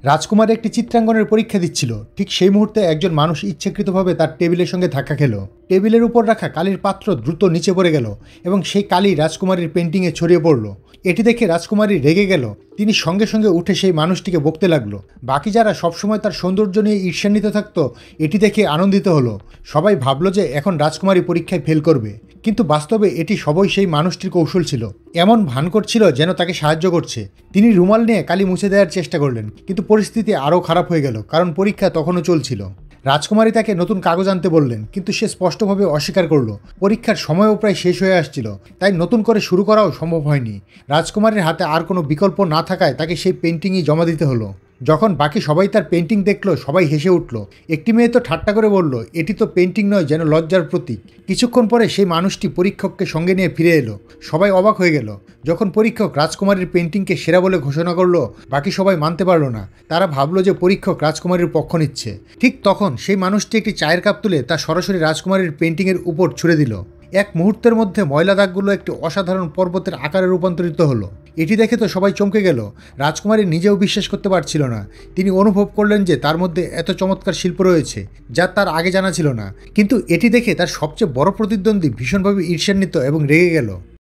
রাজকুমার একটি চিত্রাঙ্কনের পরীক্ষা দিচ্ছিল। ঠিক সেই মুহূর্তে একজন মানুষ ইচ্ছাকৃতভাবে তার টেবিলের সঙ্গে ধাক্কা খেল। টেবিলের উপর রাখা কালির পাত্র দ্রুত নিচে পড়ে গেল এবং সেই কালি রাজকুমারীর পেন্টিংয়ে ছড়িয়ে পড়ল। এটি দেখে রাজকুমারী রেগে গেল। তিনি সঙ্গে সঙ্গে উঠে সেই মানুষটিকে বকতে লাগলো। বাকি যারা সবসময় তার সৌন্দর্য নিয়ে ঈর্ষান্বিত থাকতো, এটি দেখে আনন্দিত হলো। সবাই ভাবলো যে এখন রাজকুমারী পরীক্ষায় ফেল করবে, কিন্তু বাস্তবে এটি সবই সেই মানুষটির কৌশল ছিল। এমন ভান করছিল যেন তাকে সাহায্য করছে। তিনি রুমাল নিয়ে কালি মুছে দেওয়ার চেষ্টা করলেন, কিন্তু পরিস্থিতি আরও খারাপ হয়ে গেল, কারণ পরীক্ষা তখনও চলছিল। রাজকুমারী তাকে নতুন কাগজ আনতে বললেন, কিন্তু সে স্পষ্টভাবে অস্বীকার করল। পরীক্ষার সময়ও প্রায় শেষ হয়ে আসছিল, তাই নতুন করে শুরু করাও সম্ভব হয়নি। রাজকুমারীর হাতে আর কোনো বিকল্প না থাকায় তাকে সেই পেন্টিংই জমা দিতে হলো। যখন বাকি সবাই তার পেন্টিং দেখলো, সবাই হেসে উঠল। একটি মেয়ে তো ঠাট্টা করে বলল, এটি তো পেন্টিং নয়, যেন লজ্জার প্রতীক। কিছুক্ষণ পরে সেই মানুষটি পরীক্ষককে সঙ্গে নিয়ে ফিরে এলো। সবাই অবাক হয়ে গেল। যখন পরীক্ষক রাজকুমারীর পেন্টিংকে সেরা বলে ঘোষণা করলো, বাকি সবাই মানতে পারল না। তারা ভাবলো যে পরীক্ষক রাজকুমারীর পক্ষ নিচ্ছে। ঠিক তখন সেই মানুষটি একটি চায়ের কাপ তুলে তা সরাসরি রাজকুমারীর পেন্টিংয়ের উপর ছুড়ে দিল। এক মুহূর্তের মধ্যে ময়লা দাগগুলো একটি অসাধারণ পর্বতের আকারে রূপান্তরিত হলো। এটি দেখে তো সবাই চমকে গেল। রাজকুমারী নিজেও বিশ্বাস করতে পারছিল না। তিনি অনুভব করলেন যে তার মধ্যে এত চমৎকার শিল্প রয়েছে, যা তার আগে জানা ছিল না। কিন্তু এটি দেখে তার সবচেয়ে বড় প্রতিদ্বন্দ্বী ভীষণভাবে ঈর্ষান্বিত এবং রেগে গেল।